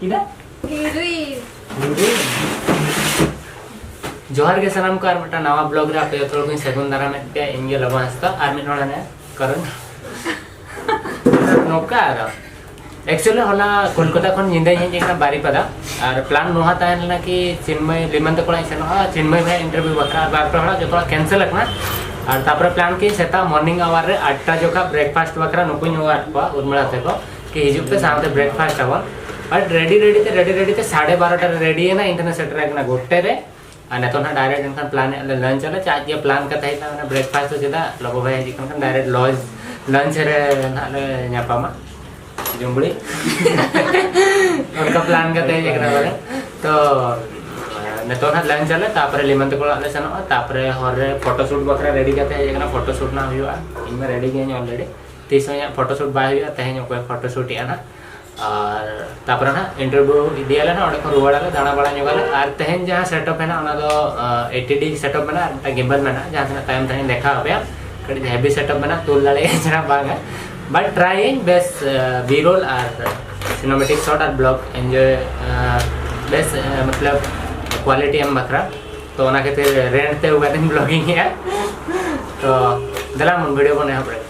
किदा गिरी जोहार के सलाम को आर नवा ब्लॉग रे आपे थोड़ा कोई सेगुन दारा में पे इंगे लगवा हस्ता आर में नोड़ा ने करण नोका आरो एक्चुअली होला कोलकाता खन निंदा हे जेना बारीपदा और प्लान नोहा ताहन ना कि चिन्मय लिमंत कोला सेनो चिन्मय भाई इंटरव्यू बकरा बार पर होला जो कैंसिल करना और तापर प्लान की सेता मॉर्निंग आवर रे 8टा जोका ब्रेकफास्ट बकरा नुकुñ होगा पा उर्मिला थे को कि हिजुक पे सामते ब्रेकफास्ट आवन बट रेडी ते 12:30 रे रेडी है ना इंटरनेट सेटर एक ना गोटे रे અને તો ના ડાયરેક્ટ ઇનકન પ્લાન એટલે લંચ એટલે ચાજ જે પ્લાન કરતા હતા અને બ્રેકફાસ્ટ તો જતા લોકો ભાઈ હજી કન ડાયરેક્ટ લોજ લંચ રે નાલે ન્યાપામાં जुमड़ी उनका प्लान करते हैं एकरा बारे तो नेतो ना लंच चले तापरे लिमंत को आले सनो तापरे हरे फोटोशूट बकरा रेडी करते हैं एकरा फोटोशूट ना हुआ इनमें रेडी गए ऑलरेडी 30 में फोटोशूट बाय हुआ तहें कोई फोटोशूट या ना और तापर ना इंटरव्यू दियाले ना ओडे को रुवाड़ाले दाना बड़ा जोगाले और तहें जहां सेटअप है ना ओना दो 80D सेटअप में ना गिम्बल में ना जहां टाइम तहें देखा होबे कड़ी हेवी सेटअप में ना तोल लाले जरा बागा बट ट्राइंग बेस्ट बी-रोल और सिनेमैटिक शॉट और ब्लॉग एंजॉय बेस्ट मतलब क्वालिटी एम बकरा तो ओना के रेंट ते उगा दिन ब्लॉगिंग है तो दला मन वीडियो बने हमरे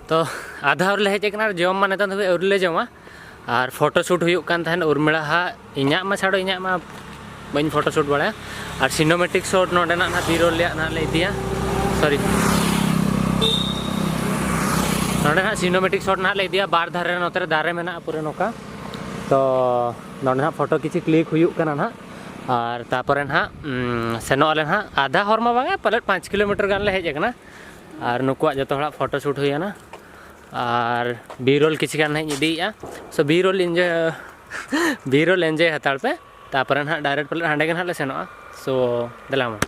तो आधा और हेज जम मा नेता उरले जमा और फोटोशूट हुकान उर्मिला हा इना छाड़ो इना बी फोटोशूट बड़ा और सिनेमैटिक शॉट नोडे ना बी-रोल ना ले इदिया सॉरी नोडे ना सिनेमैटिक शॉट ना ले इदिया बार धारे नोते दारे में पूरे नौका तो नोडे ना फोटो किसी क्लिक हुकाना ना और तापर ना सेनो आले ना आधा हरमा बांगा पलट 5 किलोमीटर गान ले हेजना और नुकुआ जो फोटोशूट हुआ और बी-रोल किसी गान इदिया सो बी-रोल एंजॉय हताड़ पे तापर ना डायरेक्ट पलट हांडे के ले सेनो सो दलामा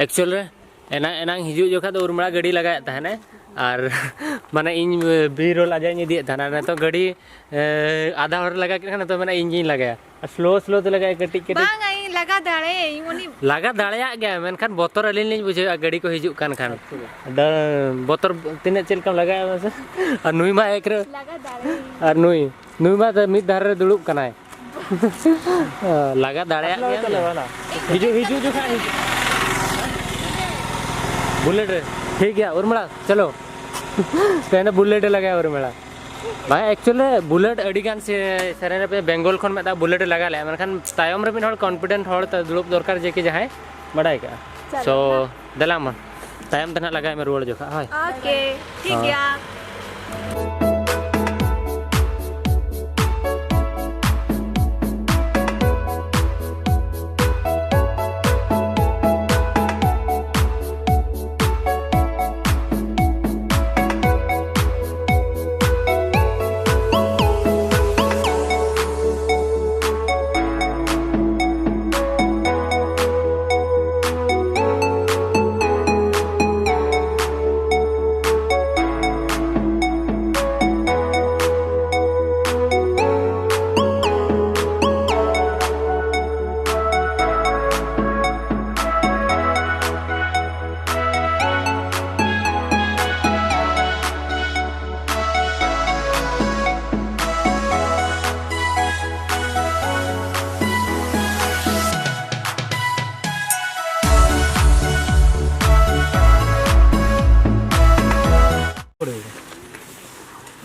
एक्चुअल एना एना हिजू जो तो उर्मिला गाड़ी लगाए तहने और माने इन बी रोल आजा इदी थाना ने तो गाड़ी आधा हर लगा के तो माने इंजिन लगाया स्लो स्लो तो लगाए कटी कटी बांग आई लगा दाड़े इमोनी लगा दाड़या गया मेनखान बोतर अलिन लिन बुझे गाड़ी को हिजू कान खान बोतर तिने चेल कम लगाया बस और नुई मा एक लगा दाड़े और नुई मा तो मिद धार रे दुड़ुब कनाय लगा दाड़या गया हिजू हिजू जो खा बुलेट रे ठीक है उर्मिला चलो तेने बुलेट लगाया उर्मिला भाई एक्चुअली बुलेट अड़ीगान से सरेने पे बेंगल खन में बुलेट लगा ले मनखान तायम रे मिन हर कॉन्फिडेंट हर त दुलुप दरकार जे कि जहाय बड़ाई का सो दला मन तायम तना लगाय में रुवड़ जोखा हाय ओके ठीक गया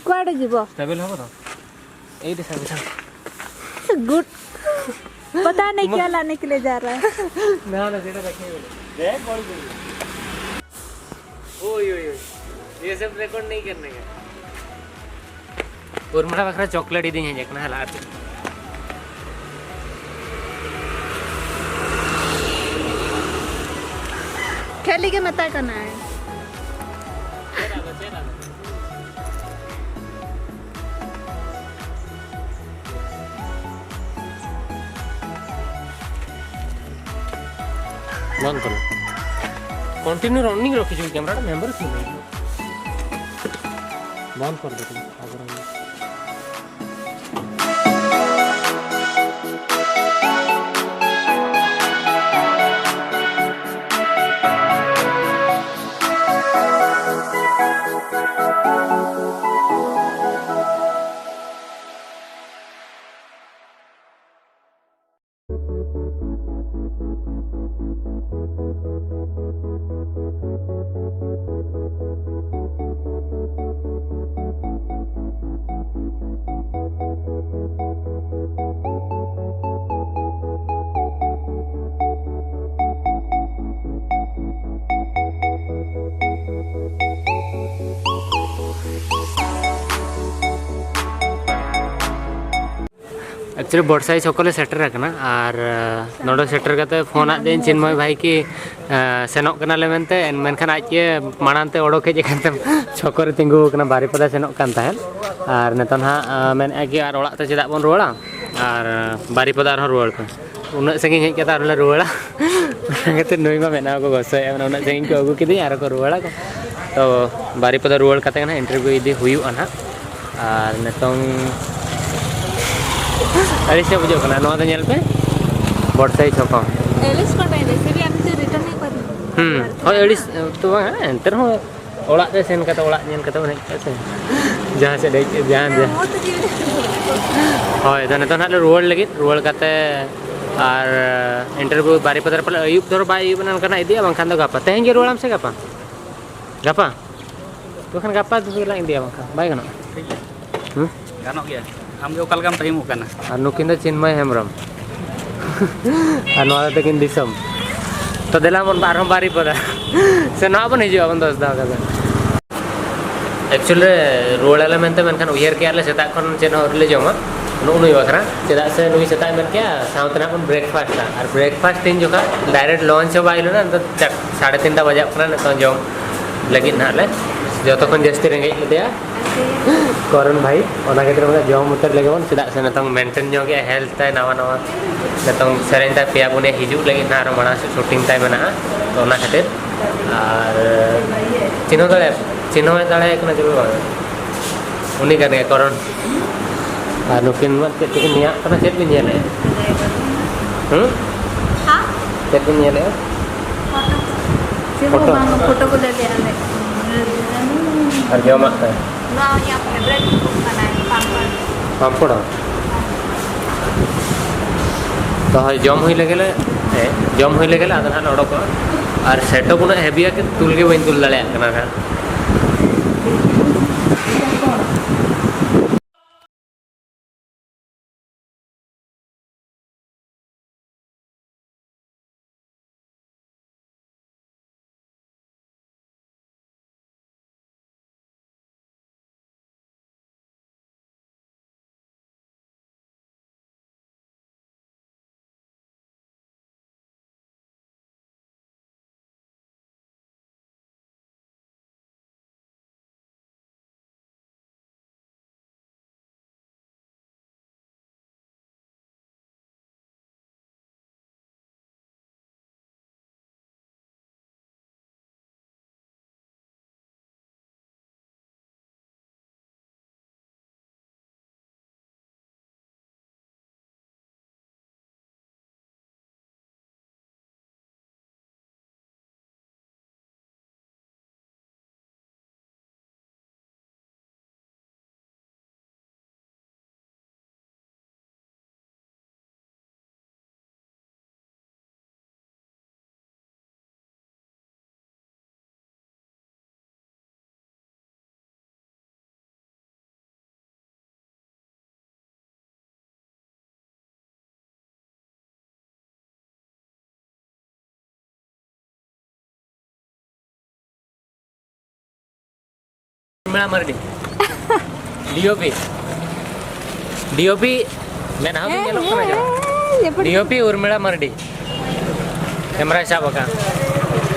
कुआडे जीवो स्टेबल हो तो ए दिशा दिशा गुड पता नहीं क्या लाने के लिए जा रहा है ना ना जेटा रखे देख कॉल कर ओए ओए ये सब रिकॉर्ड नहीं करने का उर्मिला बकरा चॉकलेट ही दी है देखना हला खेली के मत करना है बंद करो कंटिन्यू रनिंग रखी जो कैमरा मेंबर सुन बंद कर दो अगर एक्चुअली बड़साई सकले सेटर रखना और नोडो सेटर करते फोन आदे चिन्मय भाई की सेनोक कना ले मेनते मेनखान आज के मानांते ओडोक हेज कानते छकरे तिंगु कना बारीपदा सेनोक कान ताहेन और नेतन हा मेन आगे और ओळाक ते चेदा बन रुवाड़ा और बारीपदा रह रुवाड़ पे उन्ना संगी हेज केता रले रुवाड़ा गते नई मा मेना को गसय उन्ना संगी को अगु किदी आर को रुवाड़ा को तो बारीपदा रुवाड़ काते ना इंटरव्यू इदी हुयुआ ना और नेतों एलिस ने बुझो कना नोदा नेल पे बड़साई छको एलिस को टाइम से भी आने से रिटर्न नहीं कर हो एलिस तो एंतर हो ओड़ा ते सेन कता ओड़ा नेल कता बने से जहां से ध्यान दे होय दने तो ना रुवाड़ लगी रुवाड़ काते और इंटरव्यू बारीपदा पर अयुब धर बाय अयुब नन कना इदिया बंखान दो गापा तेहें गे रुवाड़ाम से गापा गापा तो खान गापा तो ला इंदिया बंखा बाय गनो ठीक है गानो गया हम जो कल काम टाइम होकना और नुकिन चिन्मय हेम्ब्रम और नोदा तकिन दिसम तो देला मन बारहम बारीपदा से ना बन हिजु बन 10 दा का एक्चुअली रोळाले मेनते मेनखान उयहर के आले सेता खन चेन हरले जमा नुई बखरा चेदा से नुई सेता मेन के साउतना कोन ब्रेकफास्ट और ब्रेकफास्ट तीन जोका डायरेक्ट लंच बाइलो ना तो 3:30 बजे अपना न तो जम लगी नाले जो खन जास्ती रेंगे लेदे करण भाई ओना के तरह जम उतर लगे बन चदा से नतंग मेंटेन जो के हेल्थ ताय नवा नवा नतंग सेरेन ताय पेया बुने हिजु लगे ना आरो माना से शूटिंग ताय मना तो ओना खातिर और चिन्ह दाड़े कना जरूर उनी कने करण और नुकिन मत के निया कना चेत बिन येले हां चेत बिन येले फोटो फोटो को ले लिया ले और जो मत है ना या फेवरेट खाना है पापड़ तो है जम हुई लगेले आदन हाल ओडक और सेटो गुना हेबिया के तुल के बइन तुल दाड़े कना ना उर्मिला मरडी डीओपी मैं नाम भी लोग कना जा डीओपी उर्मिला मरडी कैमरा साब का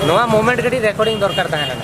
नोआ मोमेंट गडी रिकॉर्डिंग दरकार ताहेना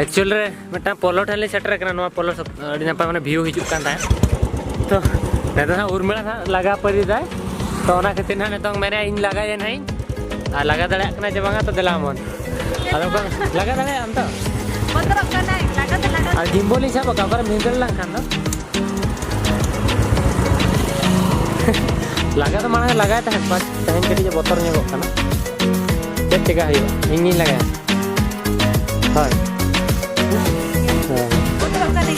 एक्चुअल रे मिटा पोलो ठेले सेटर करना नवा पोलो अड़ी नपा माने व्यू हिजुक कान ताय तो नेता उर्मिला था लगा परी जाय तो ओना खातिर ना नेतों मेरे इन लगा जे नहीं आ लगा दड़े कना जे बांगा तो देला मन आदो को लगा दड़े हम तो पत्र कना लगा तो लगा आ जिम्बोली सब का पर मिंदल ला खान दो लगा तो माने लगा था बस तहन के जे बोतर ने गोकना चेक टिका है इंगी लगा हां पत्र कना नहीं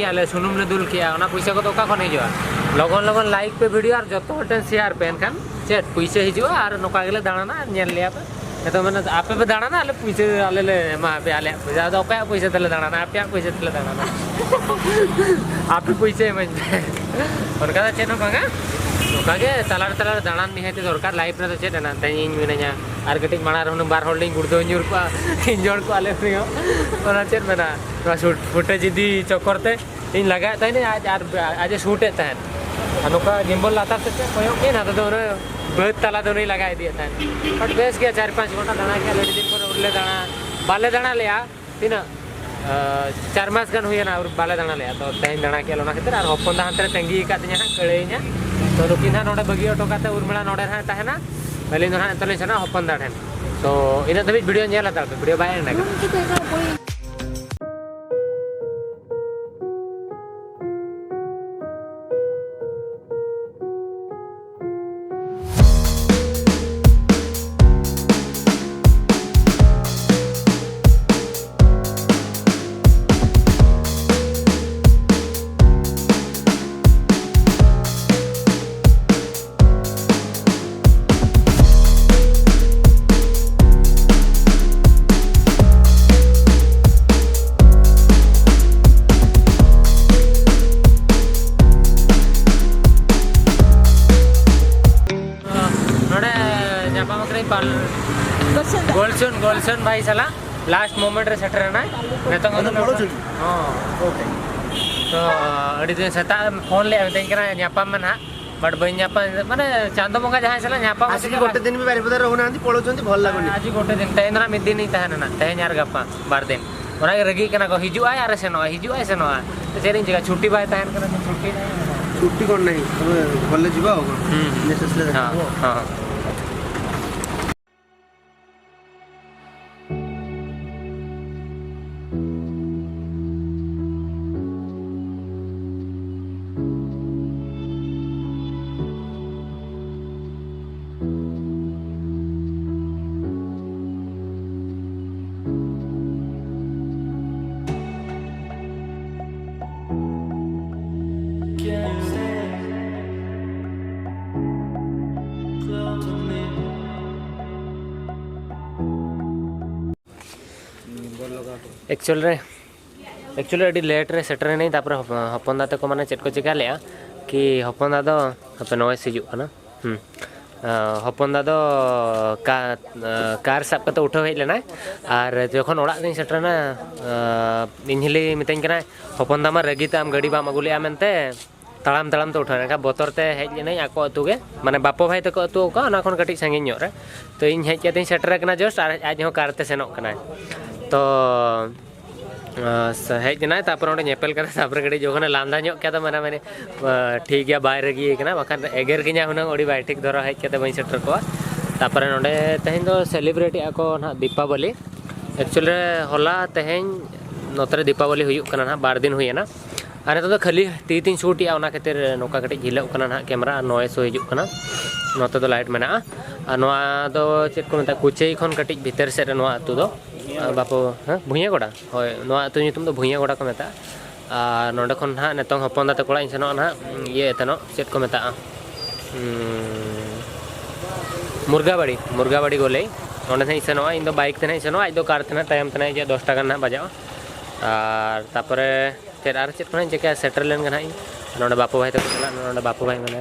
आले सुनुम ले दुल किया ओना पैसा को तो का खन हिजुआ लगन लगन लाइक पे वीडियो और जतो हटन शेयर पे एनखान चेट पैसा हिजुआ और नोका गेले दाना नेल लिया पे तो मैंने आपे पे दाना आले पैसे आले ले मा पे आले पैसा तो का पैसा तले दाना आपे पैसा तले दाना आपे पैसे मन और का चेनो बांगा नोकागे तलार तलार दाना निहाते दरकार लाइफ रे चेट ना तई मिनाया आर कटिंग माना रहनु बार होल्डिंग गुड़दो न्यूर को तीन जन को आले फ्री ओना चेट मेना शूट फुटेज इदी चक्करते इन लगा तई आज आज शूट तहन अनुका गिम्बल लाता से कोयो के ना तो बहुत तला तो नहीं लगा दिया था बट बेस गया 4-5 घंटा दाना के लड़ी दिन पर उड़ले दाना बाले दाना लिया तीन 4 मास गन हुई ना और बाले दाना लिया तो तेन दाना के लोना खातिर और हपन दा हंतरे तेंगी का त냐 कळेኛ तो रुकिन हा नोडे बगी ऑटो काते उर्मिला नोडे हा तहना बलिन ना तले छना हपन दा ठेन तो इना दबि वीडियो नेला ता वीडियो बाय ना गोल्सन भाई साला लास्ट मोमेंट रे सेटर ना नेतो हां ओके तो अडी दिन सता फोन ले आते करा न्यापा मन हा बट बन्यापा माने चांदो मंगा जहां साला न्यापा आज गोटे दिन भी बारिपदा रहना पळो छंती भल लागोनी आज गोटे दिन तैनरा मिद दिन तहन ना तहन यार गप्पा बार दिन ओना रगी कना को हिजु आय आर सेनो हिजु आय सेनो तो सेरिन जगह छुट्टी बाय तहन करा छुट्टी नहीं छुट्टी कोन नहीं कॉलेज जीवा हो नेसेसरी हां हां एक्चुअली अभी लेट रे सेटर नहीं तापर हपन दाते को माने चेट को चिका लिया कि हपन दा दो हपे नॉइस हिजुक ना हपन दा दो कार साब कते उठो हेज लेना और जखन ओड़ा दिन सेटर ना इनहिली मितኝ कना हपन दा मा रगी ताम गाड़ी बाम अगुलिया मेनते ताड़ाम ताड़ाम तो उठा बोतर ते हेज लेना आको अतु गे माने बापो भाई तको अतु का ना खन कटी संगी ᱧᱚᱜ रे तो इन हेज केते सेटर कना जस्ट आज हो कार ते सेनोक कना तो हेजना तापर ओंडे नेपेल करे तापर गड़ी जोखन लांदा ᱧᱚᱜ के तो माने माने ठीक गया बाय रगी कना बखान एगर गिना हुना ओडी बाय ठीक धरो हेज केते बई सेटर को तापर ओंडे तहेन दो सेलिब्रेट आको ना दीपावली एक्चुअली होला तहेन नोतरे दीपावली हुयुक कना ना 2 दिन हुयना और तो खाली तीन शूट या ओना खातिर नोका कटी झिलक कना ना कैमरा नॉइस हो हिजुक कना नोते दो लाइट मेना आ नोआ दो चेक को मेता कुचई खन कटी भीतर से नोआ अतु दो बापो हाँ भुइया गोड़ा होय नोआ अतु नितुम दो भुइया गोड़ा को मेता आ नोडे खन हा नेतों हपन दाते कोड़ा इन सेनो ना ये एतनो चेक को मेता मुर्गाबाड़ी गोले ओंडे से सेनोआ इन दो बाइक तेना सेनोआ आज दो कार तेना टाइम तेना जे 10 टाका ना बजाओ और तापरे चेट आर चेट खन जेका सेटर लेन गना नोडे बापो भाई तक चला नोडे बापो भाई माने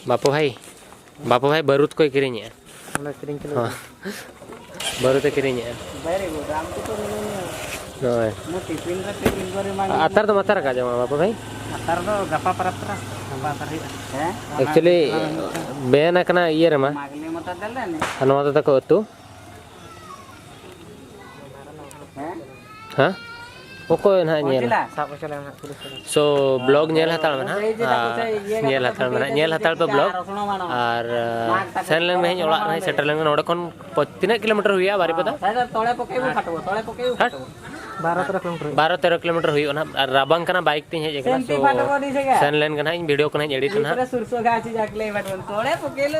बापो भाई बरुत कोई किरिnye ओना किरिंग के बरुत किरिnye वेरी गुड आम तो नोय मो टिफिन रे टिफिन करे मांग आतर तो मातर का जमा बापो भाई आतर तो गपा परपरा गपा करी है एक्चुअली बेन कना ये रे मा मागले मता देले ने अनवा तो को तू हैं हां ओको ना नेला साब चला ना सो ब्लॉग नेल हताल मना नेल हताल मना नेल हताल पे ब्लॉग और सेनलेन में ओला रही सेटर लेन नोडे कोन 3 किलोमीटर हुइया बारी पता तोळे पकेबो फाटबो 12-13 किलोमीटर हुई ना राबांग कना बाइक तीन हेज एकना सो सेनलेन कना इन वीडियो कना एडिट ना सुरसो गाची जाकले बाटन तोळे पकेले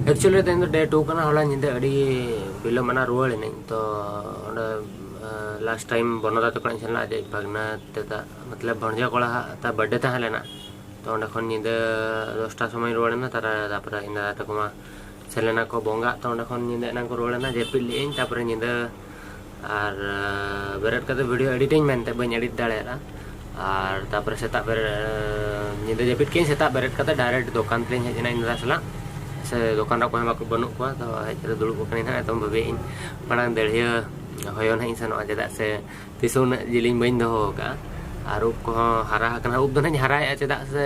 एक्चुअली तेन डे 2 कना होला निंदे अड़ी बिलम मना रुआड़ी नहीं तो लास्ट टाइम बनोदा तो कहीं चलना जे भागना तेता मतलब भणजा कोला ता बर्थडे ता हलेना तो अंडे खन निंदे 10टा समय रुआड़ना तारा तापर इना तकमा सेलेना को बोंगा तो अंडे खन निंदे ना को रुआड़ना जेपिल लेन तापर निंदे आर बेरेट कते वीडियो एडिटिंग मेनते बन एडिट दाड़ेरा और तापर सेता बेर निंदे जेपिट के सेता बेरेट कते डायरेक्ट दुकान ते हेजना इना सला से दुकान को हम बनू को तो हेरे दुड़ुब कनी ना तो भाबे इन पणांग देड़िया होयो ना इंसान चेदा से तिसुन जिलिंग बइन दो का और उप को हरा कना उप दना हरा चेदा से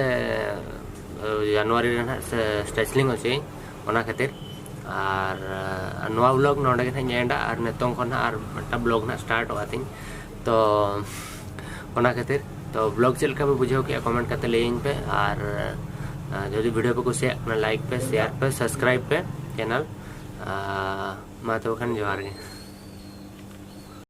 जनवरी रे से स्ट्रेचलिंग होचे ओना खातिर और नवा ब्लॉग नोडे के एंडा और नेतों खन और मटा ब्लॉग ना स्टार्ट होतिन तो ओना खातिर तो ब्लॉग चल का बुझाओ के कमेंट करते लेइन पे और जो वीडियो पे कुछ लाइक पे शेयर पे सब्सक्राइब पे चैनल मा तो खन जोहार गे।